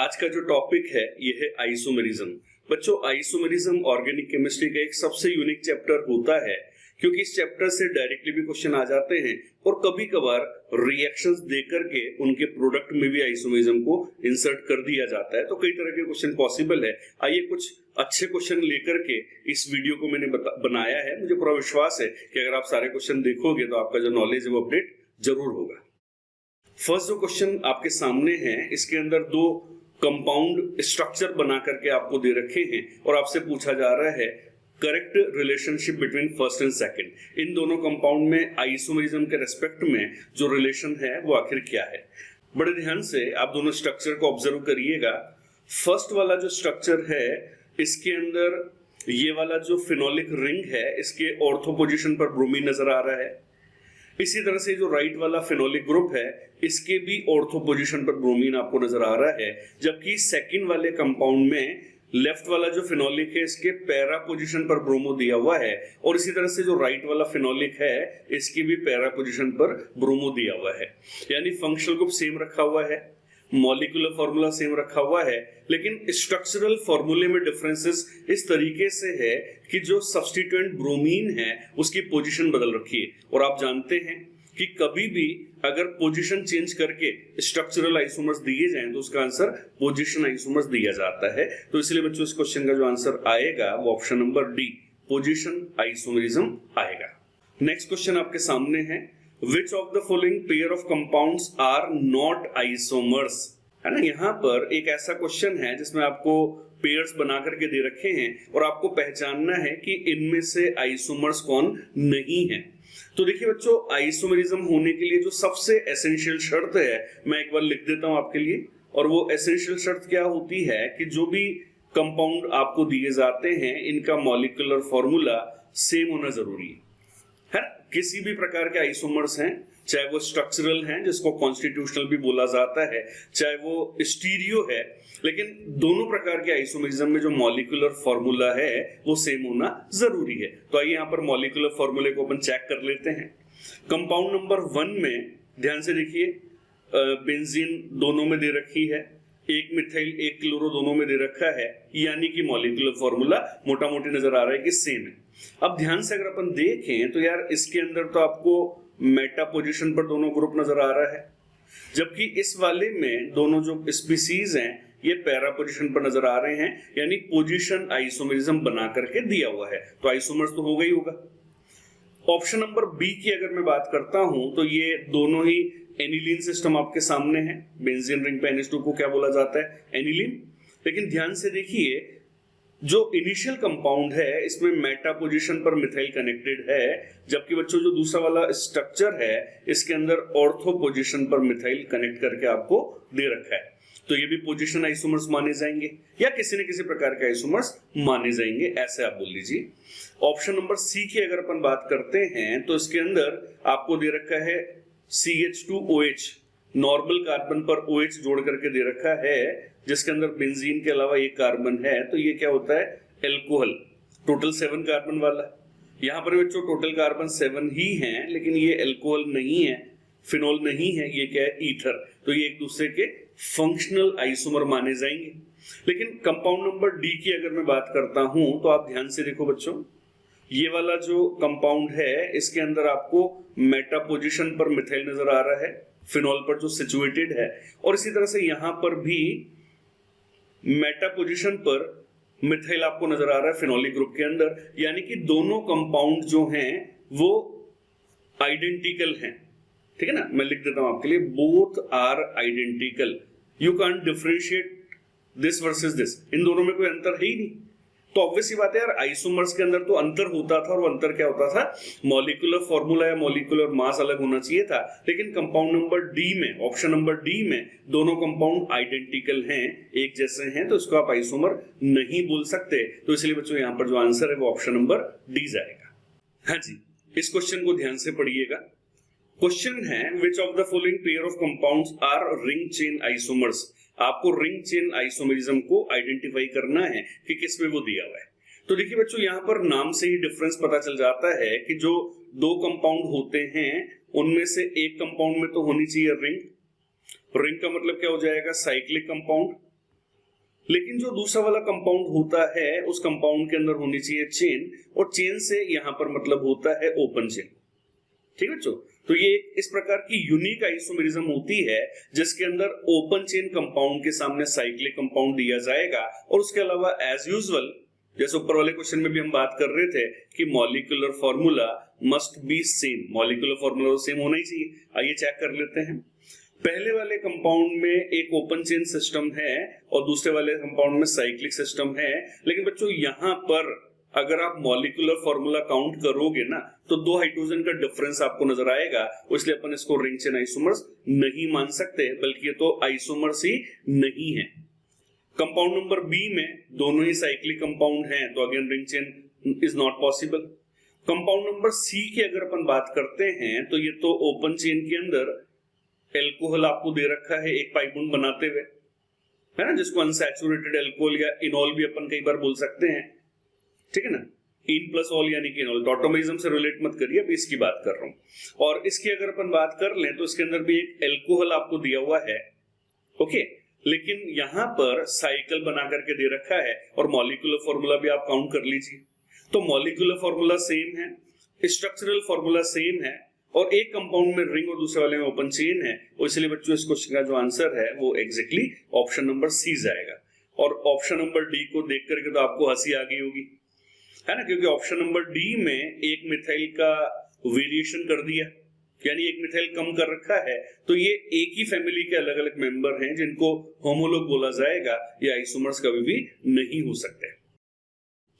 आज का जो टॉपिक है ये है आइसोमेरिज्म। बच्चों, आइसोमेरिज्म ऑर्गेनिक केमिस्ट्री का एक सबसे यूनिक चैप्टर होता है क्योंकि इस चैप्टर से डायरेक्टली भी क्वेश्चन आ जाते हैं और कभी कभार रिएक्शंस देकर के उनके प्रोडक्ट में भी आइसोमेरिज्म को इंसर्ट कर दिया जाता है। तो कई तरह के क्वेश्चन पॉसिबल है। आइए कुछ अच्छे क्वेश्चन लेकर के इस वीडियो को मैंने बनाया है। मुझे पूरा विश्वास है कि अगर आप सारे क्वेश्चन देखोगे तो आपका जो नॉलेज है वो अपडेट जरूर होगा। फर्स्ट जो क्वेश्चन आपके सामने है, इसके अंदर दो कंपाउंड स्ट्रक्चर बना करके आपको दे रखे हैं और आपसे पूछा जा रहा है correct relationship between first and second. इन दोनों कंपाउंड में आइसोमेरिज्म के रेस्पेक्ट में जो रिलेशन है वो आखिर क्या है। बड़े ध्यान से आप दोनों स्ट्रक्चर को ऑब्जर्व करिएगा। फर्स्ट वाला जो स्ट्रक्चर है, इसके अंदर ये वाला जो फिनोलिक रिंग है, इसके ऑर्थो पोजीशन पर ब्रोमीन नजर आ रहा है। इसी तरह से जो राइट वाला फिनोलिक ग्रुप है, इसके भी ऑर्थो पोजीशन पर ब्रोमीन आपको नजर आ रहा है। जबकि सेकंड वाले कंपाउंड में लेफ्ट वाला जो फिनोलिक है, इसके पैरा पोजीशन पर ब्रोमो दिया हुआ है और इसी तरह से जो राइट वाला फिनोलिक है, इसकी भी पैरा पोजीशन पर ब्रोमो दिया हुआ है। यानी फंक्शनल ग्रुप सेम रखा हुआ है, मॉलिक्यूलर फॉर्मूला सेम रखा हुआ है, लेकिन स्ट्रक्चरल फॉर्मूले में डिफरेंसेस इस तरीके से है कि जो सब्स्टिट्यूएंट ब्रोमीन है उसकी पोजीशन बदल रखी है। और आप जानते हैं कि कभी भी अगर पोजीशन चेंज करके स्ट्रक्चरल आइसोमर्स दिए जाएं तो उसका आंसर पोजीशन आइसोमर्स दिया जाता है। तो इसलिए बच्चों इस क्वेश्चन का जो आंसर आएगा वो option number D, position isomerism आएगा। नेक्स्ट क्वेश्चन आपके सामने है, Which of the following pair of compounds are not isomers? है ना, यहाँ पर एक ऐसा क्वेश्चन है जिसमें आपको पेयर्स बना करके दे रखे हैं और आपको पहचानना है कि इनमें से आइसोमर्स कौन नहीं है। तो देखिए बच्चों, आइसोमेरिज्म होने के लिए जो सबसे एसेंशियल शर्त है मैं एक बार लिख देता हूं आपके लिए, और वो एसेंशियल शर्त क्या होती है कि जो भी कंपाउंड आपको दिए जाते हैं इनका मॉलिक्यूलर फॉर्मूला सेम होना जरूरी है। किसी भी प्रकार के आइसोमर्स हैं, चाहे वो स्ट्रक्चरल हैं जिसको कॉन्स्टिट्यूशनल भी बोला जाता है, चाहे वो स्टीरियो है, लेकिन दोनों प्रकार के आइसोमेरिज्म में जो मॉलिक्यूलर फॉर्मूला है वो सेम होना जरूरी है। तो आइए यहाँ पर मॉलिक्यूलर फॉर्मूले को अपन चेक कर लेते हैं। कंपाउंड नंबर 1 में ध्यान से देखिए, बेंजीन दोनों में दे रखी है, एक मिथाइल एक क्लोरो दोनों में दे रखा है, यानी कि मॉलिक्यूलर फॉर्मूला मोटा मोटी नजर आ रहा है कि सेम है। अब ध्यान से अगर अपन देखें तो यार इसके अंदर तो आपको मेटा पोजीशन पर दोनों ग्रुप नजर आ रहा है, जबकि इस वाले में दोनों जो स्पीसीज हैं ये पैरा पोजीशन पर नजर आ रहे हैं, यानी पोजीशन आइसोमेरिज्म बना करके दिया हुआ है। तो आइसोमर्स तो होगा ही होगा। ऑप्शन नंबर बी की अगर मैं बात करता हूं तो ये दोनों ही एनिलीन सिस्टम आपके सामने है। बेंजीन रिंग पे NH2 को क्या बोला जाता है? एनिलीन। लेकिन ध्यान से देखिए, जो इनिशियल कंपाउंड है इसमें मेटा पोजीशन पर मिथाइल कनेक्टेड है, जबकि बच्चों जो दूसरा वाला स्ट्रक्चर है इसके अंदर ऑर्थो पोजीशन पर मिथाइल कनेक्ट करके आपको दे रखा है। तो ये भी पोजीशन आइसोमर्स माने जाएंगे या किसी न किसी प्रकार के आइसोमर्स माने जाएंगे, ऐसे आप बोल लीजिए। ऑप्शन नंबर सी की अगर अपन बात करते हैं तो इसके अंदर आपको दे रखा है CH2OH, नॉर्मल कार्बन पर OH जोड़ करके दे रखा है, जिसके अंदर बेंजीन के अलावा एक कार्बन है। तो ये क्या होता है? एल्कोहल। टोटल 7 कार्बन वाला। यहाँ पर बच्चों टोटल कार्बन 7 ही हैं, लेकिन ये एल्कोहल नहीं है, फिनोल नहीं है, ये क्या है? ईथर। तो ये एक दूसरे के फंक्शनल आइसोमर माने जाएंगे। लेकिन कंपाउंड नंबर डी की अगर मैं बात करता हूं तो आप ध्यान से देखो बच्चों, ये वाला जो कंपाउंड है इसके अंदर आपको मेटा पोजीशन पर मिथाइल नजर आ रहा है, फिनोल पर जो सिचुएटेड है, और इसी तरह से यहां पर भी मेटा पोजीशन पर मिथाइल आपको नजर आ रहा है फिनोलिक ग्रुप के अंदर। यानी कि दोनों कंपाउंड जो हैं वो आइडेंटिकल हैं। ठीक है ना, मैं लिख देता हूं आपके लिए, both are identical, you can't differentiate this versus this. इन दोनों में कोई अंतर है ही नहीं। तो ऑब्वियस सी बात है यार, आइसोमर्स के अंदर तो अंतर होता था, और वो अंतर क्या होता था? मॉलिक्यूलर फॉर्मूला या मॉलिक्यूलर मास अलग होना चाहिए था। लेकिन कंपाउंड नंबर डी में, ऑप्शन नंबर डी में दोनों कंपाउंड आइडेंटिकल हैं, एक जैसे हैं, तो इसको आप आइसोमर नहीं बोल सकते। तो इसलिए बच्चों यहाँ पर जो आंसर है वो ऑप्शन नंबर डी जाएगा। हाँ जी, इस क्वेश्चन को ध्यान से पढ़िएगा। क्वेश्चन है, which of the following pair of compounds R ring chain isomers. आपको रिंग चेन आइसोमेरिज्म को आइडेंटिफाई करना है कि किस में वो दिया हुआ है। तो देखिए बच्चों, यहाँ पर नाम से ही डिफरेंस पता चल जाता है कि जो दो कंपाउंड होते हैं उनमें से एक कंपाउंड में तो होनी चाहिए रिंग। रिंग का मतलब क्या हो जाएगा? Cyclic compound. लेकिन जो दूसरा वाला कंपाउंड होता है उस कंपाउंड के अंदर होनी चाहिए चेन, और चेन से यहां पर मतलब होता है ओपन चेन। ठीक है बच्चों, तो ये इस प्रकार की यूनिक आइसोमेरिज्म होती है जिसके अंदर ओपन चेन कंपाउंड के सामने साइक्लिक कंपाउंड दिया जाएगा, और उसके अलावा एज यूजुअल जैसे ऊपर वाले क्वेश्चन में भी हम बात कर रहे थे कि molecular formula must be same, molecular formula same होना ही चाहिए। आइए चेक कर लेते हैं। पहले वाले कंपाउंड में एक ओपन चेन सिस्टम है और दूसरे वाले कंपाउंड में साइक्लिक सिस्टम है, लेकिन बच्चों यहां पर अगर आप मॉलिक्यूलर फॉर्मूला काउंट करोगे ना तो दो हाइड्रोजन का डिफरेंस आपको नजर आएगा, इसलिए अपन इसको रिंग चेन आइसोमर्स नहीं मान सकते, बल्कि ये तो आइसोमर्स ही नहीं है। कंपाउंड नंबर बी में दोनों ही साइक्लिक कंपाउंड हैं, तो again ring chain is not possible. Compound number C की अगर अपन बात करते हैं तो ये तो ओपन चेन के अंदर एल्कोहल आपको दे रखा है एक पाई बॉन्ड बनाते हुए, है ना, जिसको अनसैचुरेटेड एल्कोहल या इनॉल भी अपन कई बार बोल सकते हैं। ठीक है ना, इन प्लस ऑल यानी कि इनॉल। टॉटोमेरिज्म से रिलेट मत करिए, अभी इसकी बात कर रहा हूं। और इसकी अगर अपन बात कर लें तो इसके अंदर भी एक एल्कोहल आपको दिया हुआ है, ओके, लेकिन यहां पर साइकिल बना करके दे रखा है और मॉलिक्यूलर फॉर्मूला भी आप काउंट कर लीजिए, तो मॉलिक्यूलर फॉर्मूला सेम है, स्ट्रक्चरल फॉर्मूला सेम है, और एक कंपाउंड में रिंग और दूसरे वाले में ओपन चेन है, और इसलिए बच्चों इस क्वेश्चन का जो आंसर है वो एग्जैक्टली ऑप्शन नंबर सी जाएगा। और ऑप्शन नंबर डी को देख करके तो आपको हंसी आ गई होगी, है ना, क्योंकि ऑप्शन नंबर डी में एक मिथाइल का वेरिएशन कर दिया, यानी एक मिथाइल कम कर रखा है, तो ये एक ही फैमिली के अलग अलग मेंबर हैं जिनको होमोलॉग बोला जाएगा, ये आइसोमर्स कभी भी नहीं हो सकते।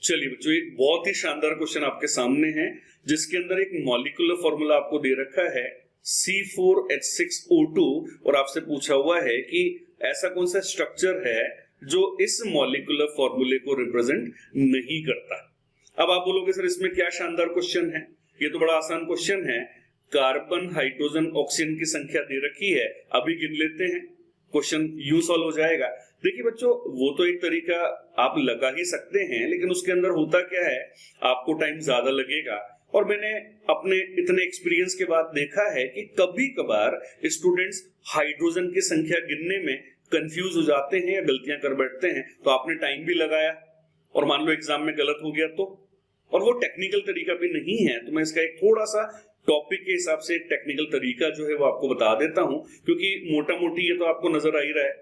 चलिए बच्चों, एक बहुत ही शानदार क्वेश्चन आपके सामने है जिसके अंदर एक मॉलिक्यूलर फॉर्मूला आपको दे रखा है C4H6O2, और आपसे पूछा हुआ है कि ऐसा कौन सा स्ट्रक्चर है जो इस मॉलिक्यूलर फॉर्मूले को रिप्रेजेंट नहीं करता। अब आप बोलोगे सर इसमें क्या शानदार क्वेश्चन है, ये तो बड़ा आसान क्वेश्चन है। कार्बन, हाइड्रोजन, ऑक्सीजन की संख्या दे रखी है, अभी गिन लेते हैं, क्वेश्चन यूं सॉल्व हो जाएगा। देखिए बच्चों, वो तो एक तरीका आप लगा ही सकते हैं, लेकिन उसके अंदर होता क्या है, आपको टाइम ज्यादा लगेगा। और मैंने अपने इतने एक्सपीरियंस के बाद देखा है कि कभी कभार स्टूडेंट्स हाइड्रोजन की संख्या गिनने में कंफ्यूज हो जाते हैं या गलतियां कर बैठते हैं, तो आपने टाइम भी लगाया और मान लो एग्जाम में गलत हो गया तो, और वो टेक्निकल तरीका भी नहीं है, तो मैं इसका एक थोड़ा सा टॉपिक के हिसाब से एक टेक्निकल तरीका जो है वो आपको बता देता हूं, क्योंकि मोटा मोटी ये तो आपको नजर आ ही रहा है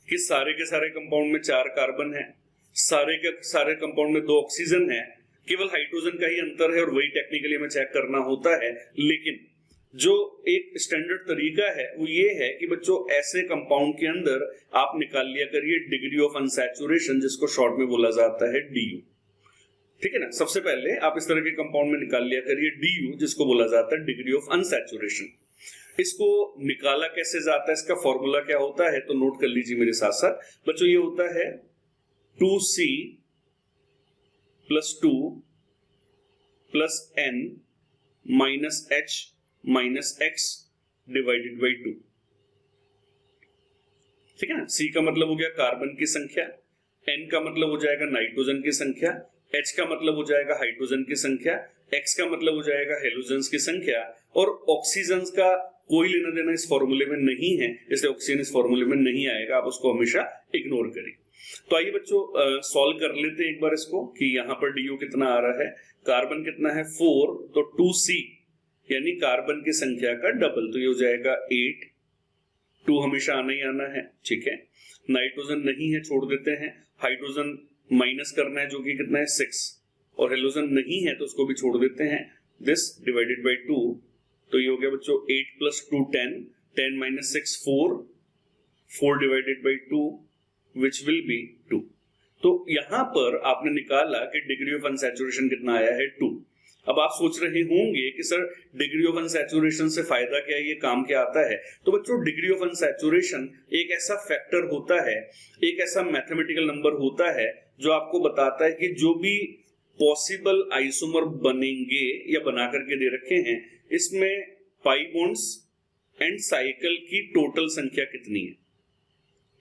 कि सारे के सारे कंपाउंड में 4 कार्बन है, सारे के सारे कंपाउंड में 2 ऑक्सीजन है, केवल हाइड्रोजन का ही अंतर है और वही टेक्निकली हमें चेक करना होता है। लेकिन जो एक स्टैंडर्ड तरीका है वो ये है कि बच्चों ऐसे कंपाउंड के अंदर आप निकाल लिया करिए डिग्री ऑफ अनसैचुरेशन, जिसको शॉर्ट में बोला जाता है DU। ठीक है ना, सबसे पहले आप इस तरह के कंपाउंड में निकाल लिया करिए DU, जिसको बोला जाता है डिग्री ऑफ अनसैचुरेशन। इसको निकाला कैसे जाता है, इसका फॉर्मूला क्या होता है, तो नोट कर लीजिए मेरे साथ साथ बच्चों। ये होता है 2C + 2 + N - H - X / 2। ठीक है ना, C का मतलब हो गया कार्बन की संख्या, N का मतलब हो जाएगा नाइट्रोजन की संख्या, H का मतलब हो जाएगा हाइड्रोजन की संख्या, X का मतलब हो जाएगा हेलोजेंस की संख्या, और ऑक्सीजन का कोई लेना देना इस फॉर्मूले में नहीं है, इसलिए ऑक्सीजन इस फॉर्मूले में नहीं आएगा, आप उसको हमेशा इग्नोर करिए। तो आइए बच्चों सॉल्व कर लेते हैं एक बार इसको कि यहाँ पर DU कितना आ रहा है, कार्बन कितना है 4, तो 2C यानी कार्बन की संख्या का डबल, तो ये हो जाएगा 8, 2 हमेशा आना ही आना है, ठीक है। नाइट्रोजन नहीं है, छोड़ देते हैं, हाइड्रोजन माइनस करना है जो कि कितना है 6, और हेलोजन नहीं है तो उसको भी छोड़ देते हैं, दिस / 2, तो ये हो गया बच्चों 8 + 2 10, 10 - 6 4, 4 / 2 which will be 2। तो यहां पर आपने निकाला कि डिग्री ऑफ अनसैचुरेशन कितना आया है 2। अब आप सोच रहे होंगे कि सर डिग्री ऑफ अनसैचुरेशन से फायदा क्या है, ये काम क्या आता है। तो बच्चों डिग्री ऑफ अनसैचुरेशन एक ऐसा फैक्टर होता है, एक ऐसा मैथमेटिकल नंबर होता है जो आपको बताता है कि जो भी पॉसिबल आइसोमर बनेंगे या बना करके दे रखे हैं, इसमें पाई बॉन्ड्स एंड साइकिल की टोटल संख्या कितनी है।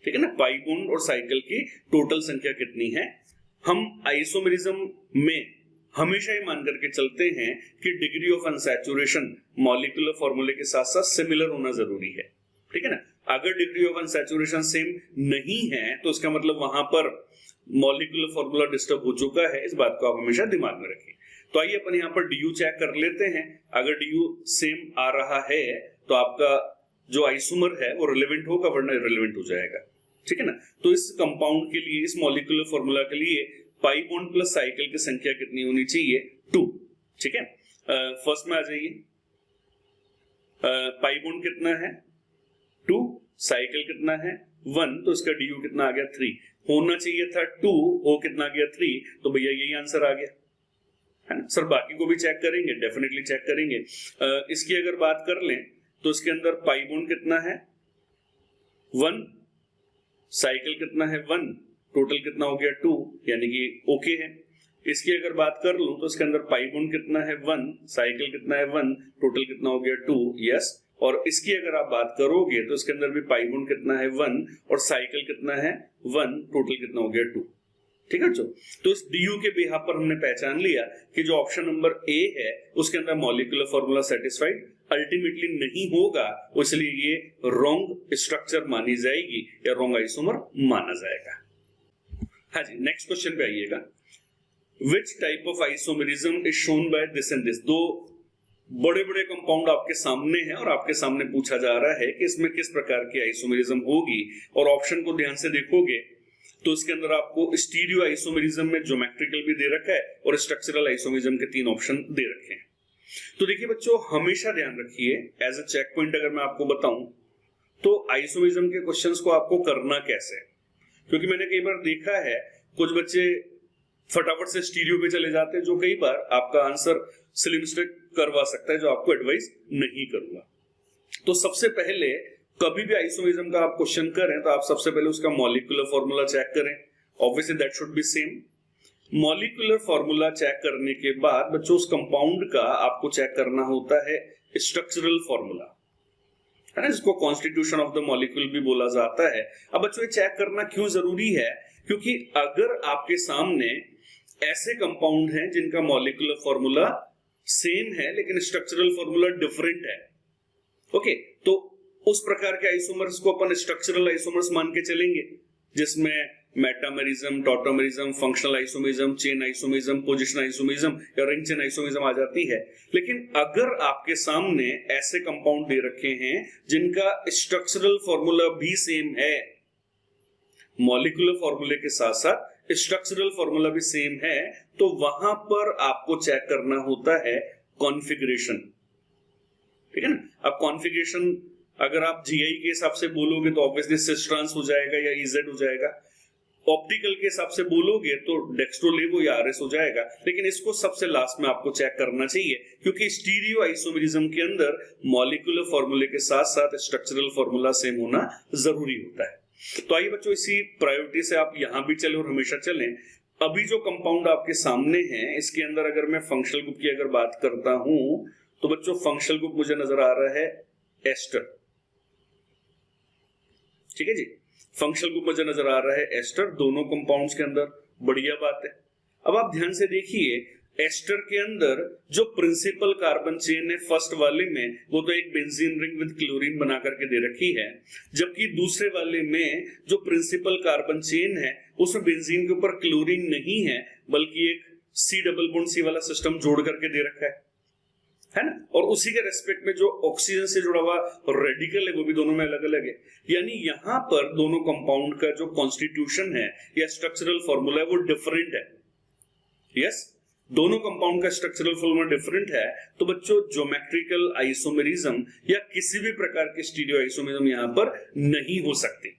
ठीक है ना, पाई बॉन्ड और साइकिल की टोटल संख्या कितनी है। हम आइसोमेरिज्म में हमेशा ही मान करके चलते हैं कि डिग्री ऑफ अनसैचुरेशन मॉलिक्यूलर फॉर्मूले के साथ साथ सिमिलर होना जरूरी है। ठीक है ना, अगर डिग्री ऑफ अनसैचुरेशन सेम नहीं है तो इसका मतलब वहां पर मॉलिक्यूलर फॉर्मूला डिस्टर्ब हो चुका है। इस बात को आप हमेशा दिमाग में रखें। तो आइए अपन यहाँ पर DU चेक कर लेते हैं। अगर DU सेम आ रहा है तो आपका जो आइसोमर है वो रिलेवेंट होगा, वरना इररिलेवेंट हो जाएगा। ठीक है ना। तो इस कंपाउंड के लिए, इस मॉलिक्यूलर फॉर्मूला के लिए पाई बॉन्ड प्लस साइकिल की संख्या कितनी होनी चाहिए? 2। ठीक है। फर्स्ट में आ जाइए। पाई बॉन्ड कितना है? 2। साइकिल कितना है? 1। तो इसका DU कितना आ गया? 3। होना चाहिए था 2, हो कितना गया? 3। तो भैया यही आंसर आ गया है ना। सर बाकी को भी चेक करेंगे, डेफिनेटली चेक करेंगे। इसकी अगर बात कर लें तो इसके अंदर पाई बॉन्ड कितना है? 1। साइकिल कितना है? 1। टोटल कितना हो गया? 2, यानी कि ओके है। इसकी अगर बात कर लूं तो इसके अंदर पाई बॉन्ड कितना है? 1। साइकिल कितना है? 1। टोटल कितना हो गया? 2। यस। और इसकी अगर आप बात करोगे तो इसके अंदर भी पाई बॉन्ड कितना है? 1। और साइकिल कितना है? 1। टोटल कितना हो गया? 2। ठीक है बच्चों। तो इस DU के बिहाफ पर हमने पहचान लिया कि जो ऑप्शन नंबर A है उसके अंदर मॉलिक्यूलर फॉर्मूला सेटिस्फाइड अल्टीमेटली नहीं होगा, इसलिए ये रॉन्ग स्ट्रक्चर मानी जाएगी या रॉन्ग आइसोमर माना जाएगा। हाँ जी, नेक्स्ट क्वेश्चन पे आइएगा। Which type of isomerism is shown by this and this? दो बड़े बड़े कंपाउंड आपके सामने हैं और आपके सामने पूछा जा रहा है कि इसमें किस प्रकार की आइसोमेरिज्म होगी। और ऑप्शन को ध्यान से देखोगे तो इसके अंदर आपको स्टीरियो आइसोमेरिज्म में ज्योमेट्रिकल भी दे रखा है और स्ट्रक्चरल आइसोमेरिज्म के 3 ऑप्शन दे रखे हैं। तो देखिए बच्चों, हमेशा ध्यान रखिए, एज अ चेक पॉइंट अगर मैं आपको बताऊं तो आइसोमेरिज्म के क्वेश्चंस को आपको करना कैसे है, क्योंकि मैंने कई बार देखा है कुछ बच्चे फटाफट से स्टीरियो पे चले जाते हैं, जो कई बार आपका आंसर सिली मिस्टेक करवा सकता है, जो आपको एडवाइस नहीं करूंगा। तो सबसे पहले कभी भी आइसोमेरिज्म का आप क्वेश्चन करें तो आप सबसे पहले उसका मॉलिक्यूलर फॉर्मूला चेक करें। Obviously that should be same. Molecular formula check करने के बाद बच्चों उस कंपाउंड का आपको चेक करना होता है स्ट्रक्चरल फॉर्मूला, है ना, जिसको कॉन्स्टिट्यूशन ऑफ द मॉलिक्यूल भी बोला जाता है। अब बच्चों ये चेक करना क्यों जरूरी है? क्योंकि अगर आपके सामने ऐसे कंपाउंड हैं जिनका मॉलिक्यूलर फॉर्मूला सेम है लेकिन स्ट्रक्चरल फॉर्मूला डिफरेंट है, ओके, तो उस प्रकार के आइसोमर्स को अपन स्ट्रक्चरल आइसोमर्स मान के चलेंगे, जिसमें metamerism, tautomerism, functional isomerism, chain isomerism, position isomerism या रिंग चेन आइसोमेरिज्म आ जाती है। लेकिन अगर आपके सामने ऐसे कंपाउंड दे रखे हैं जिनका स्ट्रक्चरल फॉर्मूला भी सेम है, मॉलिक्यूलर फॉर्मूले के साथ साथ स्ट्रक्चरल फॉर्मूला भी सेम है, तो वहां पर आपको चेक करना होता है कॉन्फ़िगरेशन। ठीक है ना। अब कॉन्फ़िगरेशन अगर आप GI के हिसाब से बोलोगे तो ऑब्वियसली सिस ट्रांस हो जाएगा या EZ हो जाएगा। ऑप्टिकल के हिसाब से बोलोगे तो डेक्स्ट्रो लेवो या RS हो जाएगा। लेकिन इसको सबसे लास्ट में आपको चेक करना चाहिए, क्योंकि स्टीरियो आइसोमेरिज्म के अंदर मॉलिक्यूलर फॉर्मूले के साथ साथ स्ट्रक्चरल फॉर्मूला सेम होना जरूरी होता है। तो आइए बच्चों, इसी प्रायोरिटी से आप यहां भी चले और हमेशा चलें। अभी जो कंपाउंड आपके सामने है, इसके अंदर अगर मैं फंक्शनल ग्रुप की अगर बात करता हूं तो बच्चों फंक्शनल ग्रुप मुझे नजर आ रहा है एस्टर। ठीक है जी, फंक्शनल ग्रुप मुझे नजर आ रहा है एस्टर, दोनों कंपाउंड्स के अंदर। बढ़िया बात है। अब आप ध्यान से देखिए, एस्टर के अंदर जो प्रिंसिपल कार्बन चेन है फर्स्ट वाले में, वो तो एक बेंजीन रिंग विद क्लोरीन बना करके दे रखी है, जबकि दूसरे वाले में जो प्रिंसिपल कार्बन चेन है उसमें बेंजीन के ऊपर क्लोरीन नहीं है, बल्कि एक C डबल बॉन्ड C वाला सिस्टम जोड़ करके दे रखा है ना। और उसी के रेस्पेक्ट में जो ऑक्सीजन से जुड़ा हुआ रेडिकल है वो भी दोनों में अलग अलग है। यानी यहां पर दोनों कंपाउंड का जो कॉन्स्टिट्यूशन है या स्ट्रक्चरल फॉर्मूला है वो डिफरेंट है। यस, दोनों कंपाउंड का स्ट्रक्चरल फॉर्मूला डिफरेंट है। तो बच्चों ज्योमेट्रिकल आइसोमेरिज्म या किसी भी प्रकार के स्टीरियो आइसोमेरिज्म यहां पर नहीं हो सकती।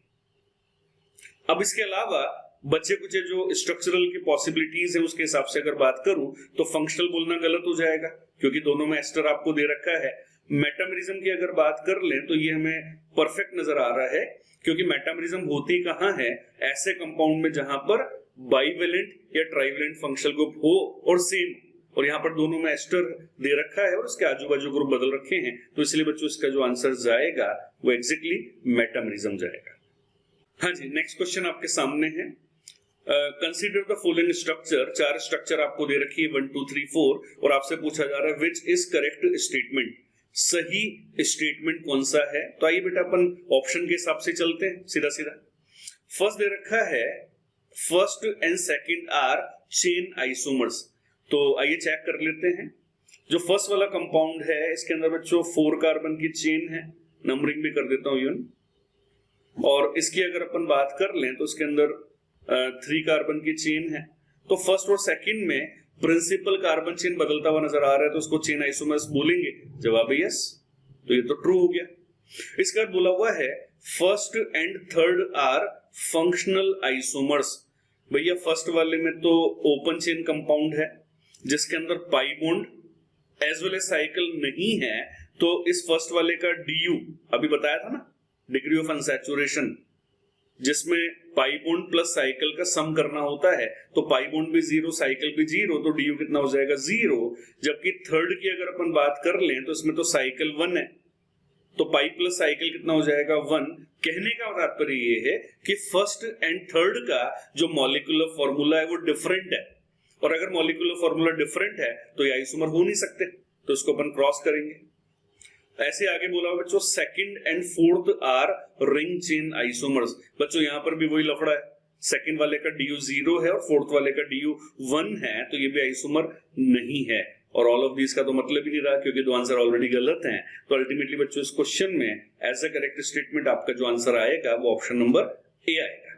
अब इसके अलावा बच्चे कुछ जो स्ट्रक्चरल की पॉसिबिलिटीज है उसके हिसाब से अगर बात करूं तो फंक्शनल बोलना गलत हो जाएगा, क्योंकि दोनों में एस्टर आपको दे रखा है। मेटामेरिज्म की अगर बात कर लें तो ये हमें परफेक्ट नजर आ रहा है, क्योंकि मेटामेरिज्म होती कहां है? ऐसे कंपाउंड में जहां पर बाइवेलेंट या ट्राइवेलेंट फंक्शनल ग्रुप हो और सेम, और यहाँ पर दोनों में एस्टर दे रखा है और उसके आजू बाजू ग्रुप बदल रखे हैं। तो इसलिए बच्चों इसका जो आंसर जाएगा वो एग्जैक्टली मेटामेरिज्म जाएगा। हाँ जी, नेक्स्ट क्वेश्चन आपके सामने है। Consider the following structure. 4 structure आपको दे रखी है 1 2 3 4 और आपसे पूछा जा रहा है विच इज करेक्ट स्टेटमेंट। सही स्टेटमेंट कौन सा है। तो आइए बेटा अपन ऑप्शन के हिसाब से चलते हैं सीधा सीधा। फर्स्ट दे रखा है first and second are chain isomers. तो आइए चेक कर लेते हैं। जो फर्स्ट वाला कंपाउंड है इसके अंदर बच्चों 4 कार्बन की चेन है, नंबरिंग भी कर देता हूं यून। और इसकी अगर अपन बात कर लें तो इसके अंदर 3 कार्बन की चेन है। तो फर्स्ट और सेकंड में प्रिंसिपल कार्बन चेन बदलता हुआ नजर आ रहा है, तो उसको चेन आइसोमर्स बोलेंगे। जवाब है यस, तो ये तो ट्रू हो गया। इसका बोला हुआ है first and third are functional isomers. भैया फर्स्ट वाले में तो ओपन चेन कंपाउंड है जिसके अंदर pi bond as well as cycle नहीं है, तो इस फर्स्ट वाले का डीयू अभी बताया था ना, डिग्री ऑफ अनसैचुरेशन, जिसमें पाई बॉन्ड प्लस साइकिल का सम करना होता है। तो पाई बॉन्ड भी 0, साइकिल भी 0, तो डीयू कितना हो जाएगा 0। जबकि थर्ड की अगर अपन बात कर लें तो इसमें तो साइकिल 1 है, तो पाई प्लस साइकिल कितना हो जाएगा 1। कहने का तात्पर्य ये है कि फर्स्ट एंड थर्ड का जो मॉलिक्यूलर फॉर्मूला है वो डिफरेंट है, और अगर मॉलिक्यूलर फॉर्मूला डिफरेंट है तो ये आइसोमर हो नहीं सकते, तो इसको अपन क्रॉस करेंगे। ऐसे आगे बोला बच्चों second and fourth R ring chain isomers. बच्चों यहां पर भी वही लफड़ा है, सेकंड वाले का डीयू 0 है और फोर्थ वाले का डीयू 1 है, तो ये भी आइसोमर नहीं है। और ऑल ऑफ दिस का तो मतलब ही नहीं रहा क्योंकि दो आंसर ऑलरेडी गलत हैं। तो अल्टीमेटली बच्चों इस क्वेश्चन में एज अ करेक्ट स्टेटमेंट आपका जो आंसर आएगा वो ऑप्शन नंबर ए आएगा।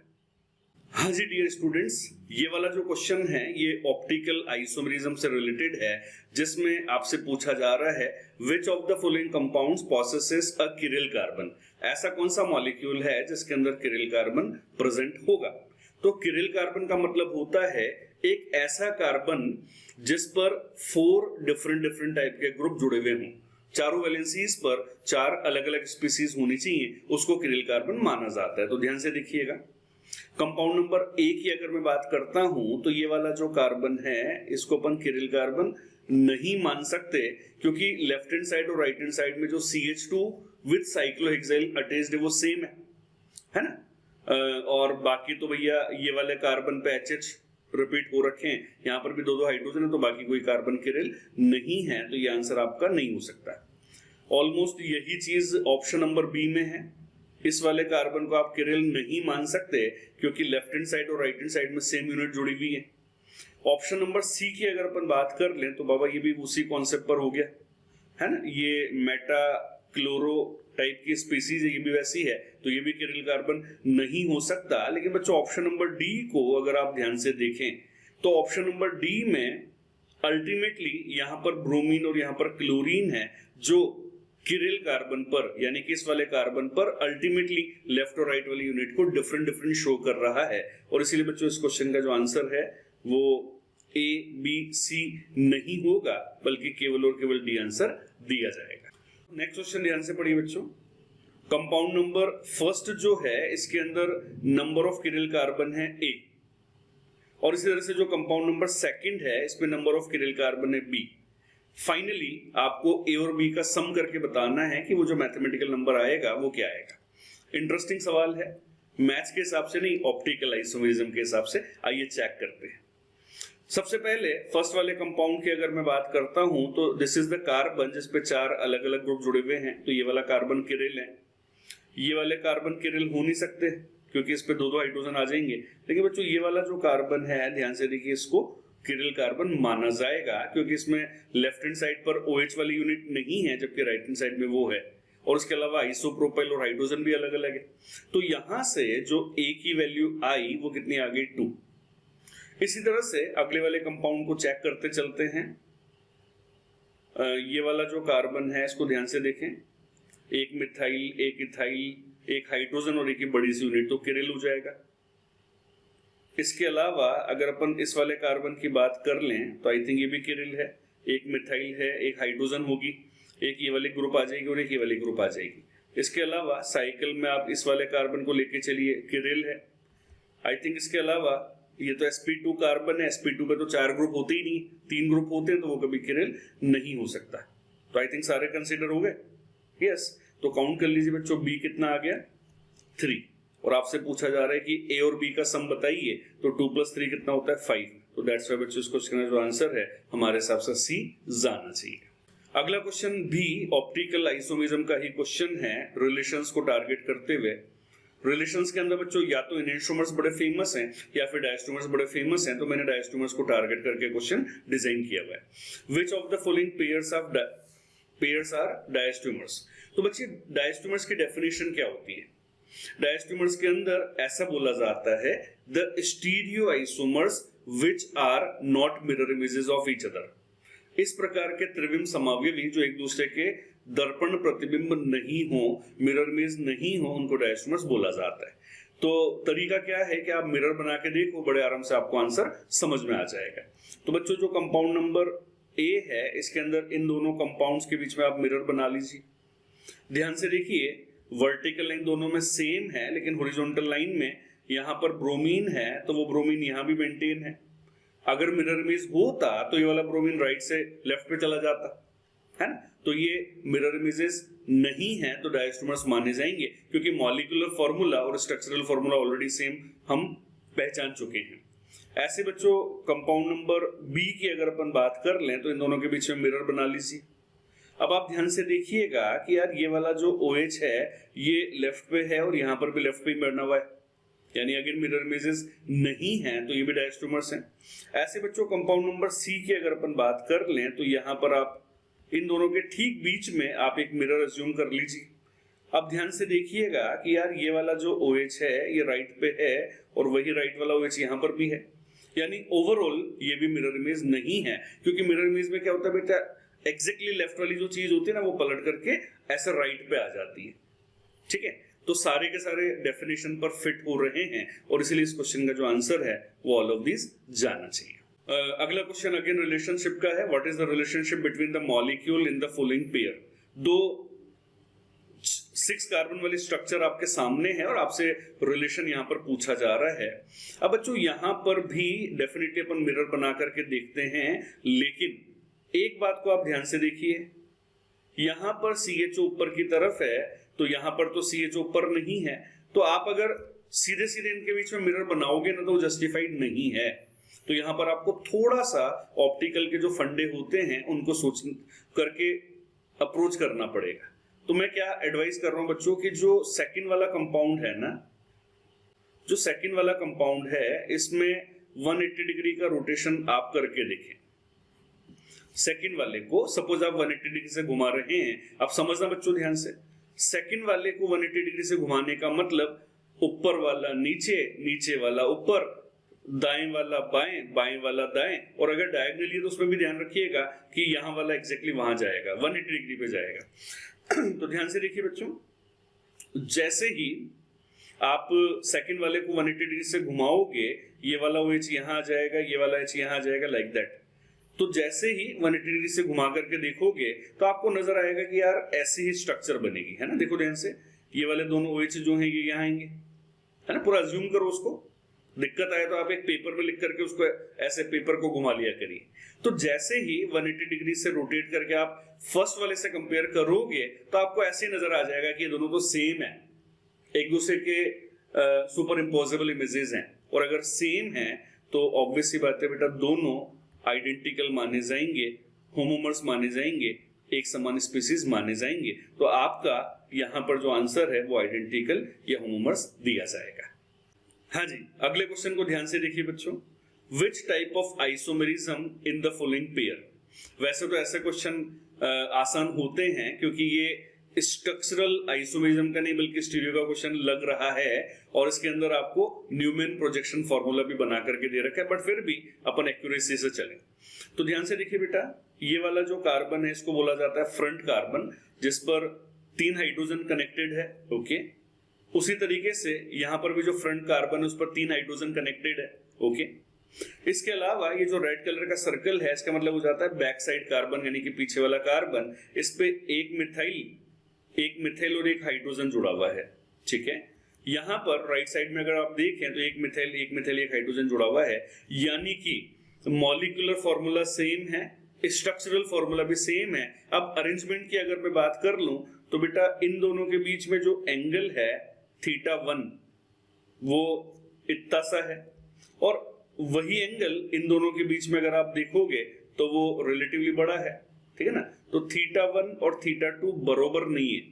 हाँ जी डियर स्टूडेंट्स, ये वाला जो क्वेश्चन है ये ऑप्टिकल आइसोमरिज्म से रिलेटेड है, जिसमें आपसे पूछा जा रहा है which of the following compounds possesses a Kirill carbon. ऐसा कौन सा मॉलिक्यूल है जिसके अंदर किरिल कार्बन प्रेजेंट होगा। तो किरिल कार्बन का मतलब होता है एक ऐसा कार्बन जिस पर 4 डिफरेंट टाइप के ग्रुप जुड़े हुए हों, चारों वैलेंसीज पर 4 अलग अलग स्पीसीज होनी चाहिए, उसको किरिल कार्बन माना जाता है। तो ध्यान से देखिएगा, कंपाउंड नंबर ए की अगर मैं बात करता हूं तो ये वाला जो कार्बन है इसको अपन किरिल कार्बन नहीं मान सकते, क्योंकि लेफ्ट हैंड साइड और राइट हैंड साइड में जो CH2 विद साइक्लोहेक्साइल अटैच्ड है वो सेम है ना। और बाकी तो भैया ये वाले कार्बन पे HH रिपीट हो रखे हैं, यहाँ पर भी 2 हाइड्रोजन है, तो बाकी कोई कार्बन किरिल नहीं है, तो ये आंसर आपका नहीं हो सकता। ऑलमोस्ट यही चीज ऑप्शन नंबर बी में है। इस वाले कार्बन को आप किरिल नहीं मान सकते क्योंकि लेफ्ट हैंड साइड और राइट हैंड साइड में सेम यूनिट जुड़ी हुई है। ऑप्शन नंबर सी की अगर अपन बात कर लें तो बाबा ये भी उसी कॉन्सेप्ट पर हो गया है ना, ये मेटा क्लोरो टाइप की स्पीसीज है, ये भी वैसी है, तो ये भी किरिल कार्बन नहीं हो सकता। लेकिन बच्चों ऑप्शन नंबर डी को अगर आप ध्यान से देखें तो ऑप्शन नंबर डी में अल्टीमेटली यहां पर ब्रोमीन और यहां पर क्लोरीन है, जो किरिल कार्बन पर यानी कि इस वाले कार्बन पर अल्टीमेटली लेफ्ट और राइट वाली यूनिट को डिफरेंट शो कर रहा है। और इसीलिए बच्चों इस क्वेश्चन का जो आंसर है वो ए बी सी नहीं होगा, बल्कि केवल और केवल डी आंसर दिया जाएगा। नेक्स्ट क्वेश्चन ध्यान से पढ़िए बच्चों। कंपाउंड नंबर फर्स्ट जो है इसके अंदर नंबर ऑफ किरिल कार्बन है ए, और इसी तरह से जो कंपाउंड नंबर सेकंड है इसमें नंबर ऑफ किरिल कार्बन है बी। फाइनली आपको ए और बी का सम करके बताना है कि वो जो मैथमेटिकल नंबर आएगा वो क्या आएगा। इंटरेस्टिंग सवाल है, मैथ्स के हिसाब से नहीं, ऑप्टिकल आइसोमरिज्म के हिसाब से। आइए चेक करते हैं। सबसे पहले फर्स्ट वाले कंपाउंड की अगर मैं बात करता हूं तो दिस इज द कार्बन जिसपे 4 अलग अलग ग्रुप जुड़े हुए हैं, तो ये वाला कार्बन किरिल है। ये वाले कार्बन किरिल हो नहीं सकते क्योंकि इस पे 2 हाइड्रोजन आ जाएंगे। लेकिन बच्चों ये वाला जो कार्बन है ध्यान से देखिए, इसको किरिल कार्बन माना जाएगा क्योंकि इसमें लेफ्ट हैंड साइड पर OH वाली यूनिट नहीं है जबकि राइट हैंड साइड में वो है, और उसके अलावा आइसोप्रोपाइल और हाइड्रोजन भी अलग अलग है। तो यहां से जो A की वैल्यू आई वो कितनी आ गई 2। इसी तरह से अगले वाले कंपाउंड को चेक करते चलते हैं। ये वाला जो कार्बन है इसको ध्यान से देखें, एक मिथाइल, एक इथाइल, एक हाइड्रोजन और एक ही बड़ी सी यूनिट, तो किरिल हो जाएगा। इसके अलावा अगर अपन इस वाले कार्बन की बात कर लें तो आई थिंक ये भी किरिल है, एक मिथाइल है, एक हाइड्रोजन होगी, एक ये वाली ग्रुप आ जाएगी और एक ये वाली ग्रुप आ जाएगी। इसके अलावा साइकिल में आप इस वाले कार्बन को लेके चलिए, किरिल है। आई थिंक इसके अलावा ये तो sp2 कार्बन है, sp2 पे तो 4 ग्रुप होते ही नहीं, 3 ग्रुप होते हैं, तो वो कभी किरिल नहीं हो सकता। तो आई थिंक सारे कंसीडर हो गए। यस, तो काउंट कर लीजिए बच्चों, बी कितना आ गया 3, और आपसे पूछा जा रहा है कि ए और बी का सम बताइए, तो 2 + 3 कितना होता है 5। तो दैट्स व्हाई बच्चों इस क्वेश्चन का जो आंसर है हमारे हिसाब से सी जाना चाहिए। अगला क्वेश्चन भी ऑप्टिकल आइसोमेरिज्म का ही क्वेश्चन है, रिलेशंस को टारगेट करते हुए। रिलेशंस के अंदर बच्चों या तो एनेंटियोमर्स बड़े फेमस हैं या फिर डायस्टोमर्स बड़े फेमस हैं, तो मैंने डायस्टोमर्स को टारगेट करके क्वेश्चन डिजाइन किया हुआ है। Which of the following pairs are diastereomers. तो बच्चे डायस्टोमर्स की डेफिनेशन क्या होती है? डायस्टोमर्स के अंदर ऐसा बोला जाता है, the stereoisomers which are not mirror images of each other. इस प्रकार के त्रिविम समावयवी जो एक दूसरे के दर्पण प्रतिबिंब नहीं हो, मिरर इमेज नहीं हो, उनको डायस्टोमर्स बोला जाता है। तो तरीका क्या है कि आप मिरर बना के देखो, बड़े आराम से आपको आंसर समझ में आ जाएगा। तो बच्चों जो कंपाउंड नंबर ए है, इसके अंदर इन दोनों कंपाउंड्स के बीच में आप मिरर बना लीजिए। ध्यान से देखिए, वर्टिकल लाइन दोनों में सेम है, लेकिन हॉरिजॉन्टल लाइन में यहाँ पर ब्रोमीन है तो वो ब्रोमीन यहाँ भी मेंटेन है। अगर मिरर इमेज होता तो ये वाला ब्रोमीन राइट से लेफ्ट पे चला जाता है ना। तो ये मिरर इमेजेस नहीं है तो डायस्टोमर्स माने जाएंगे, क्योंकि मॉलिक्यूलर फॉर्मूला और स्ट्रक्चरल फॉर्मूला ऑलरेडी सेम हम पहचान चुके हैं। ऐसे बच्चों कंपाउंड नंबर बी की अगर अपन बात कर लें तो इन दोनों के बीच में मिरर बना लीजिए। अब आप ध्यान से देखिएगा कि यार ये वाला जो OH है ये लेफ्ट पे है और यहाँ पर भी लेफ्ट पे ही बना हुआ है, यानी अगर मिरर इमेजेस नहीं हैं तो ये भी डायस्टोमर्स हैं। ऐसे बच्चों कंपाउंड नंबर सी की अगर अपन बात कर लें तो यहाँ पर आप इन दोनों के ठीक बीच में आप एक मिरर अज्यूम कर लीजिए। अब ध्यान से देखिएगा कि यार ये वाला जो OH है ये राइट पे है और वही राइट वाला OH यहाँ पर भी है, यानी ओवरऑल ये भी मिरर इमेज नहीं है। क्योंकि मिरर इमेज में क्या होता है बेटा, एग्जैक्टली लेफ्ट वाली जो चीज होती है ना वो पलट करके ऐसे राइट पे आ जाती है। ठीक है, तो सारे के सारे डेफिनेशन पर फिट हो रहे हैं और इसलिए इस क्वेश्चन का जो आंसर है वो ऑल ऑफ दिस जाना चाहिए। अगला क्वेश्चन अगेन रिलेशनशिप का है। What is the relationship between the molecule in the following pair. दो 6 कार्बन वाली स्ट्रक्चर आपके सामने है और आपसे रिलेशन यहां पर पूछा जा रहा है। अब बच्चों यहां पर भी डेफिनेटली अपन मिरर बना करके देखते हैं, लेकिन एक बात को आप ध्यान से देखिए, यहां पर CHO ऊपर की तरफ है तो यहां पर तो CHO ऊपर नहीं है, तो आप अगर सीधे सीधे इनके बीच में मिरर बनाओगे ना तो वो जस्टिफाइड नहीं है। तो यहां पर आपको थोड़ा सा ऑप्टिकल के जो फंडे होते हैं उनको सोच करके अप्रोच करना पड़ेगा। तो मैं क्या एडवाइस कर रहा हूं बच्चों कि जो सेकंड वाला कंपाउंड है ना, जो सेकंड वाला कंपाउंड है इसमें 180 डिग्री का रोटेशन आप करके देखें। सेकंड वाले को सपोज आप 180 डिग्री से घुमा रहे हैं, आप समझना बच्चों ध्यान से, सेकंड वाले को 180 डिग्री से घुमाने का मतलब ऊपर वाला नीचे, नीचे वाला ऊपर, दाएं वाला बाएं, बाएं वाला दाएं, और अगर डायगोनली है तो उसमें भी ध्यान रखिएगा कि यहां वाला एग्जैक्टली वहां जाएगा, 180 डिग्री पे जाएगा। तो ध्यान से देखिए बच्चों, जैसे ही आप सेकंड वाले को 180 डिग्री से घुमाओगे ये वाला OH यहां आ जाएगा, ये वाला H यहां आ जाएगा, लाइक दैट। तो जैसे ही 180 डिग्री से घुमा करके देखोगे तो आपको नजर आएगा कि यार ऐसी ही स्ट्रक्चर बनेगी, है ना। देखो ध्यान से, ये वाले दोनों OH जो हैं ये यहाँ आएंगे, है ना। पूरा अज्यूम करो उसको, दिक्कत आए तो आप एक पेपर में लिख करके उसको ऐसे पेपर को घुमा लिया करिए। तो जैसे ही 180 डिग्री से रोटेट करके आप फर्स्ट वाले से कंपेयर करोगे तो आपको ऐसे नजर आ जाएगा कि ये दोनों तो सेम है, एक दूसरे के सुपर इम्पोजेबल इमेजेस हैं। और अगर सेम है तो ऑब्वियस सी बात है बेटा, दोनों आइडेंटिकल माने जाएंगे, होमोमर्स माने जाएंगे, एक समान स्पीसीज माने जाएंगे। तो आपका यहां पर जो आंसर है वो आइडेंटिकल या होमोमर्स दिया जाएगा। हाँ जी, अगले क्वेश्चन को ध्यान से देखिए बच्चों, which type of isomerism in the following pair. वैसे तो ऐसे क्वेश्चन आसान होते हैं क्योंकि ये स्ट्रक्चरल आइसोमेरिज्म का नहीं बल्कि स्टीरियो का क्वेश्चन लग रहा है और इसके अंदर आपको न्यूमैन प्रोजेक्शन फॉर्मूला भी बना करके दे रखा है, बट फिर भी अपन एक्यूरेसी से चलें। तो ध्यान से देखिए बेटा, ये वाला जो कार्बन है इसको बोला जाता है फ्रंट कार्बन, जिस पर 3 हाइड्रोजन कनेक्टेड है। ओके, उसी तरीके से यहां पर भी जो फ्रंट कार्बन है उस पर 3 हाइड्रोजन कनेक्टेड है। ओके, इसके अलावा ये जो रेड कलर का सर्कल है इसका मतलब हो जाता है बैक साइड कार्बन, यानी कि पीछे वाला कार्बन, इस पे एक मिथाइल और एक हाइड्रोजन जुड़ा हुआ है। ठीक है, यहां पर राइट साइड में अगर आप देखें तो एक मिथाइल एक हाइड्रोजन जुड़ा हुआ है, यानी कि मॉलिक्यूलर फॉर्मूला सेम है, स्ट्रक्चरल फॉर्मूला भी सेम है। अब अरेंजमेंट की अगर मैं बात कर लूं तो बेटा इन दोनों के बीच में जो एंगल है θ1 वो इतना सा है, और वही एंगल इन दोनों के बीच में अगर आप देखोगे तो वो रिलेटिवली बड़ा है। ठीक है ना, तो θ1 और θ2 बरोबर नहीं है,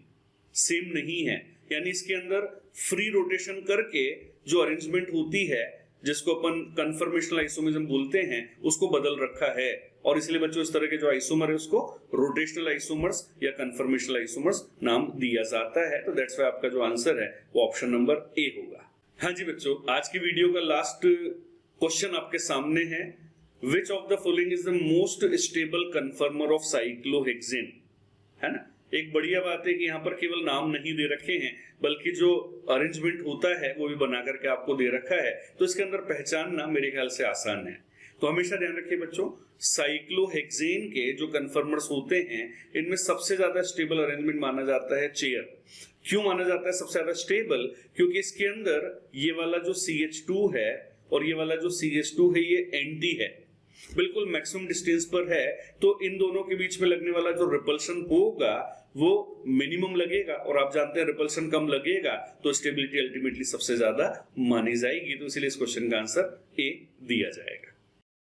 सेम नहीं है, यानी इसके अंदर फ्री रोटेशन करके जो अरेंजमेंट होती है जिसको अपन कन्फर्मेशनल आइसोमरिज्म बोलते हैं उसको बदल रखा है, और इसलिए बच्चों इस तरह के जो आइसोमर है उसको रोटेशनल आइसोमर्स या कन्फर्मेशनल आइसोमर्स नाम दिया जाता है। तो दैट्स व्हाई आपका जो आंसर है वो ऑप्शन नंबर ए होगा। हाँ जी बच्चों, आज की वीडियो का लास्ट क्वेश्चन आपके सामने है, which of the following is the most stable कन्फर्मर of cyclohexane, है ना। एक बढ़िया बात है कि यहाँ पर केवल नाम नहीं दे रखे हैं बल्कि जो अरेंजमेंट होता है वो भी बना करके आपको दे रखा है, तो इसके अंदर पहचानना मेरे ख्याल से आसान है। तो हमेशा ध्यान रखिए बच्चों, साइक्लोहेक्सेन के जो कन्फर्मर्स होते हैं इनमें सबसे ज्यादा स्टेबल अरेंजमेंट माना जाता है चेयर। क्यों माना जाता है सबसे ज्यादा स्टेबल? क्योंकि इसके अंदर ये वाला जो CH2 है और ये वाला जो CH2 है ये एंटी है, बिल्कुल मैक्सिमम डिस्टेंस पर है, तो इन दोनों के बीच में लगने वाला जो रिपल्शन होगा वो मिनिमम लगेगा, और आप जानते हैं रिपल्शन कम लगेगा तो स्टेबिलिटी अल्टीमेटली सबसे ज्यादा मानी जाएगी। तो इसलिए इस क्वेश्चन का आंसर ए दिया जाएगा।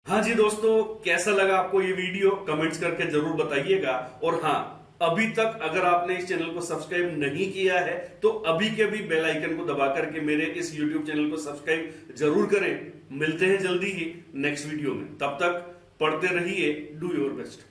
हाँ जी दोस्तों, कैसा लगा आपको ये वीडियो कमेंट्स करके जरूर बताइएगा, और हाँ अभी तक अगर आपने इस चैनल को सब्सक्राइब नहीं किया है तो अभी के अभी बेल आइकन को दबा करके मेरे इस YouTube चैनल को सब्सक्राइब जरूर करें। मिलते हैं जल्दी ही नेक्स्ट वीडियो में, तब तक पढ़ते रहिए, डू योर बेस्ट।